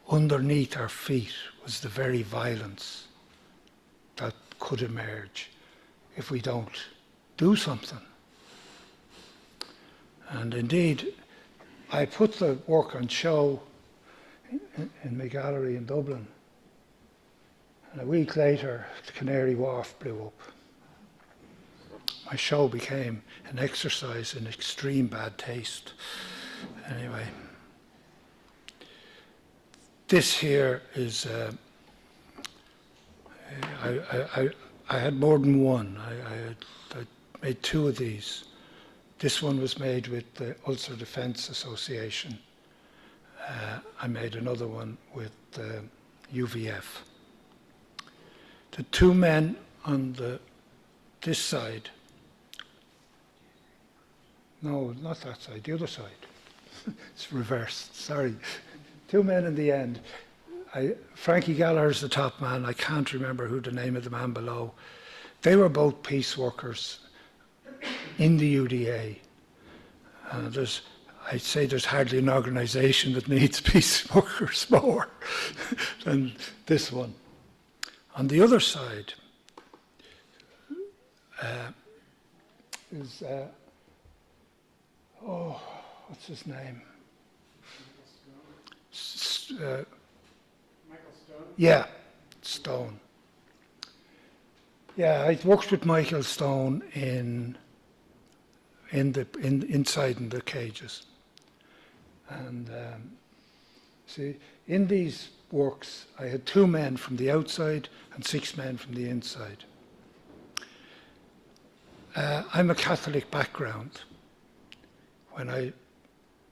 underneath our feet was the very violence could emerge if we don't do something. And indeed, I put the work on show in my gallery in Dublin. And a week later, the Canary Wharf blew up. My show became an exercise in extreme bad taste. Anyway, this here is, I had more than one. I made two of these. This one was made with the Ulster Defence Association. I made another one with UVF. The two men on this side, no, not that side, the other side. It's reversed, sorry. Two men in the end. Frankie Gallagher's the top man. I can't remember who the name of the man below. They were both peace workers in the UDA. I'd say there's hardly an organisation that needs peace workers more than this one. On the other side is, what's his name? Michael Stone? Yeah, Stone. Yeah, I worked with Michael Stone inside in the cages. And see, in these works, I had 2 men from the outside and 6 men from the inside. I'm a Catholic background. When I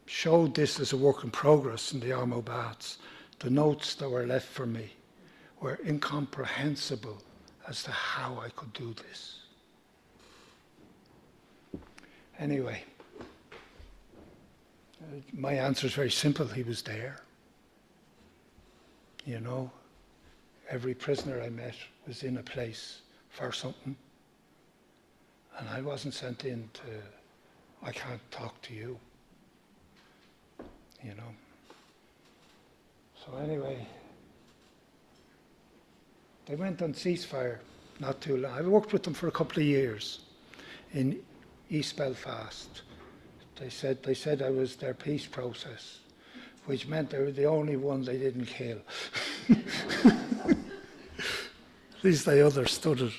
showed this as a work in progress in the Armo Baths, the notes that were left for me were incomprehensible as to how I could do this. Anyway, my answer is very simple. He was there. You know, every prisoner I met was in a place for something. And I wasn't sent in to, I can't talk to you. You know. So anyway, they went on ceasefire not too long. I worked with them for a couple of years in East Belfast. They said I was their peace process, which meant they were the only one they didn't kill. At least they understood it.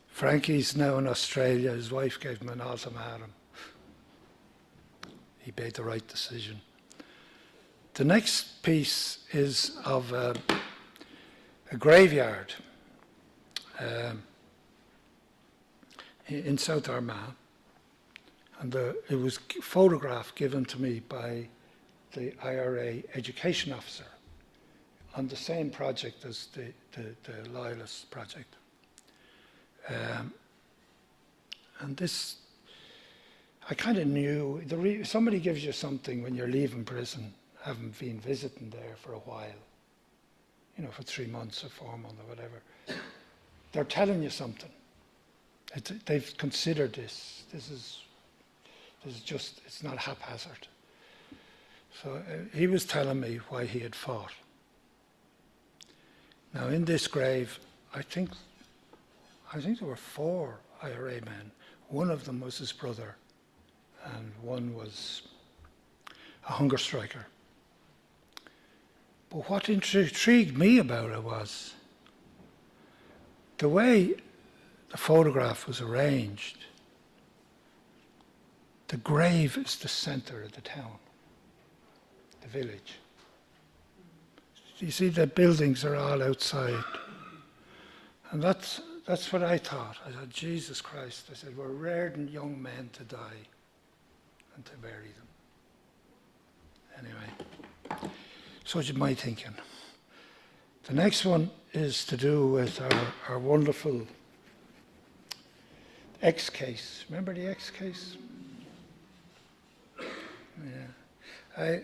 Frankie's now in Australia. His wife gave him an ultimatum. He made the right decision. The next piece is of a graveyard in South Armagh. And it was a photograph given to me by the IRA education officer on the same project as the Loyalist project. And this, I kind of knew, somebody gives you something when you're leaving prison, having been visiting there for a while, you know, for 3 months or 4 months or whatever. They're telling you something. They've considered this. This is just, it's not haphazard. So he was telling me why he had fought. Now in this grave, I think there were 4 IRA men. One of them was his brother, and one was a hunger striker. But what intrigued me about it was the way the photograph was arranged. The grave is the center of the town, the village. You see, the buildings are all outside. And that's what I thought. I thought, Jesus Christ, I said, we're raring young men to die and to bury them. Anyway, so it's my thinking. The next one is to do with our wonderful X case. Remember the X case? Yeah.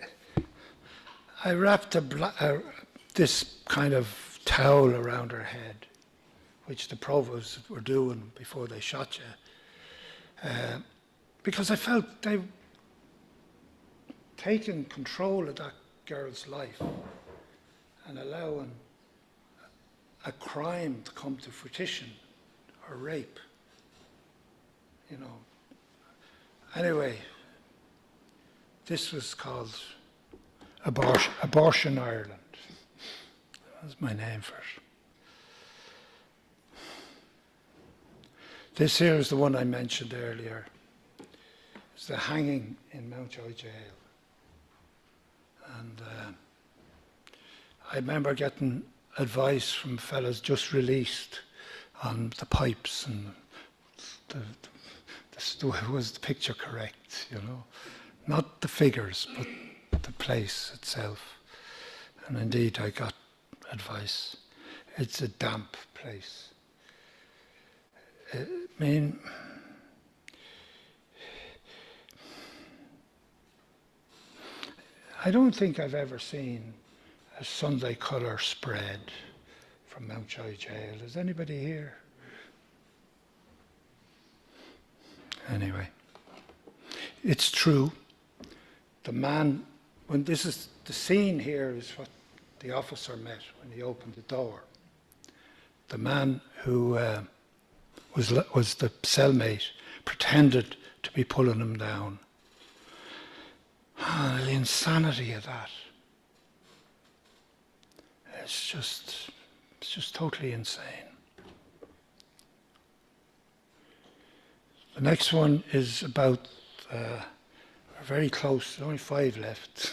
I wrapped this kind of towel around her head, which the provosts were doing before they shot you, because I felt they taking control of that girl's life and allowing a crime to come to fruition, or rape, you know. Anyway, this was called Abortion Ireland. That's my name for it. This here is the one I mentioned earlier. It's the hanging in Mountjoy Jail. And I remember getting advice from fellas just released on the pipes and was the picture correct, you know. Not the figures, but the place itself. And indeed, I got advice. It's a damp place. I mean, I don't think I've ever seen a Sunday colour spread from Mountjoy Jail. Is anybody here? Anyway, it's true. The man, when this is the scene here, is what the officer met when he opened the door. The man who was the cellmate pretended to be pulling him down. The insanity of that. It's just totally insane. The next one is about, we're very close, there's only 5 left.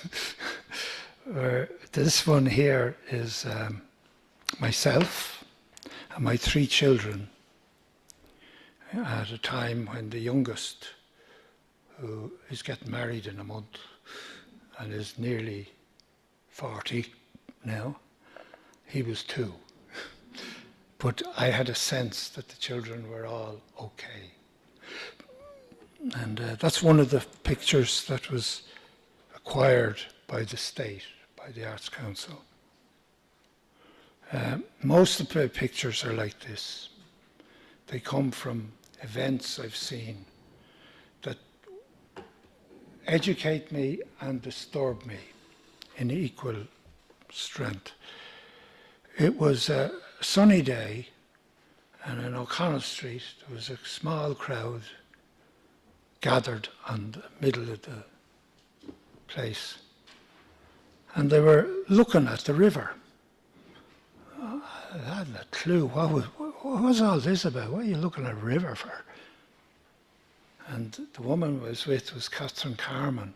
This one here is myself and my 3 children at a time when the youngest, who is getting married in a month and is nearly 40 now, he was 2. But I had a sense that the children were all okay. And that's one of the pictures that was acquired by the state, by the Arts Council. Most of the pictures are like this. They come from events I've seen that educate me and disturb me in equal strength. It was a sunny day, and in O'Connell Street there was a small crowd gathered on the middle of the place, and they were looking at the river. I hadn't a clue. What was all this about? What are you looking at a river for? And the woman I was with was Catherine Carman,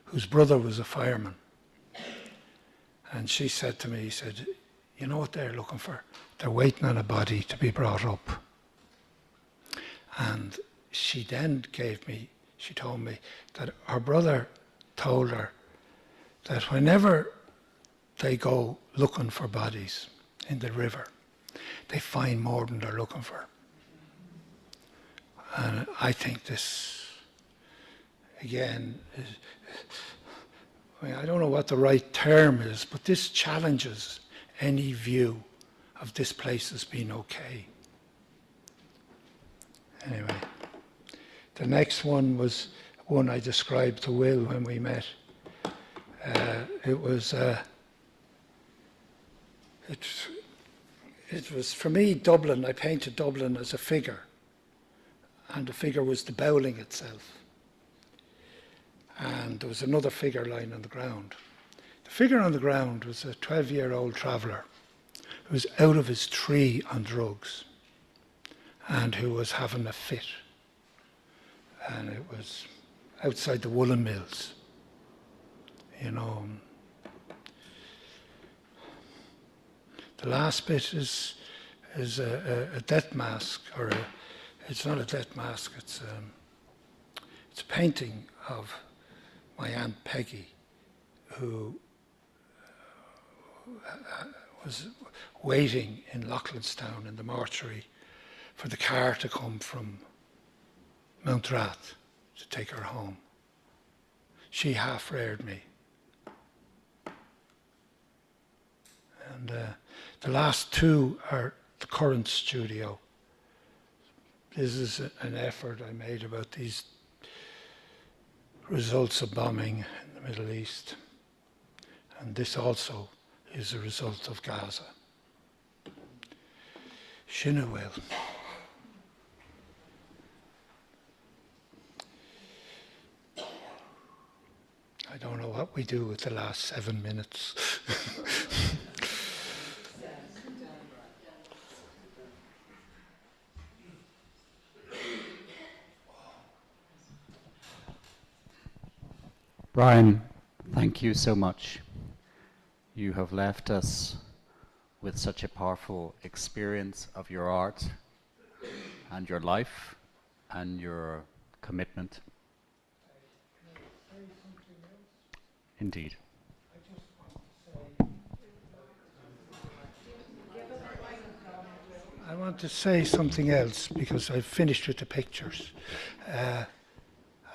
whose brother was a fireman. And she said to me, you know what they're looking for? They're waiting on a body to be brought up. And she then she told me that her brother told her that whenever they go looking for bodies in the river, they find more than they're looking for. And I think this, again, I don't know what the right term is, but this challenges any view of this place as being okay. Anyway, the next one was one I described to Will when we met. It was for me Dublin. I painted Dublin as a figure, and the figure was the bowling itself. And there was another figure lying on the ground. The figure on the ground was a 12-year-old traveller who was out of his tree on drugs and who was having a fit. And it was outside the woolen mills, you know. The last bit is a death mask, or it's not a death mask, it's a painting of my Aunt Peggy, who was waiting in Loughlinstown in the mortuary for the car to come from Mountrath to take her home. She half reared me. And the last 2 are the current studio. This is an effort I made about these results of bombing in the Middle East. And this also is a result of Gaza. Sinna will. I don't know what we do with the last 7 minutes. Brian, thank you so much. You have left us with such a powerful experience of your art and your life and your commitment. Indeed. I want to say something else because I've finished with the pictures. I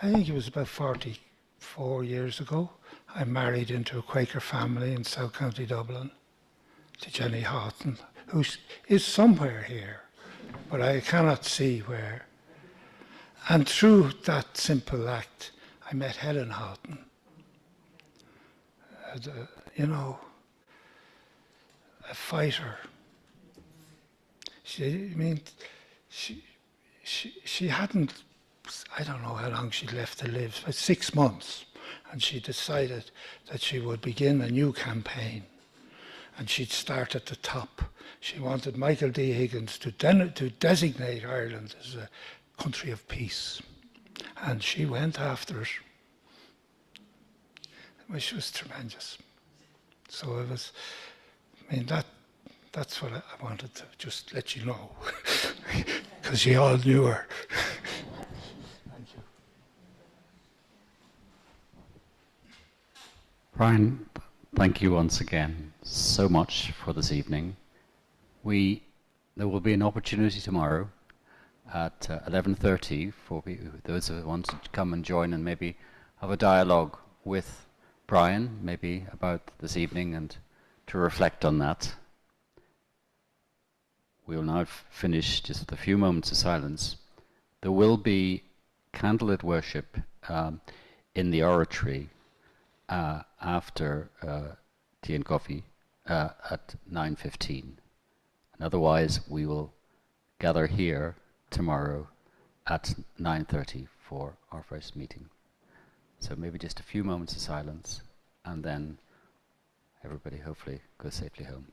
think it was about 44 years ago. I married into a Quaker family in South County Dublin to Jenny Houghton, who is somewhere here, but I cannot see where. And through that simple act, I met Helen Houghton. You know, a fighter. She hadn't, I don't know how long she'd left to live, but 6 months. And she decided that she would begin a new campaign. And she'd start at the top. She wanted Michael D. Higgins to designate Ireland as a country of peace. And she went after it, which was tremendous. So it was, that's what I wanted to just let you know, because you all knew her. Thank you. Brian, thank you once again so much for this evening. There will be an opportunity tomorrow at 11:30 for those who want to come and join and maybe have a dialogue with Brian, maybe about this evening, and to reflect on that. We will now finish just with a few moments of silence. There will be candlelit worship in the oratory after tea and coffee at 9:15. And otherwise, we will gather here tomorrow at 9:30 for our first meeting. So maybe just a few moments of silence, and then everybody hopefully goes safely home.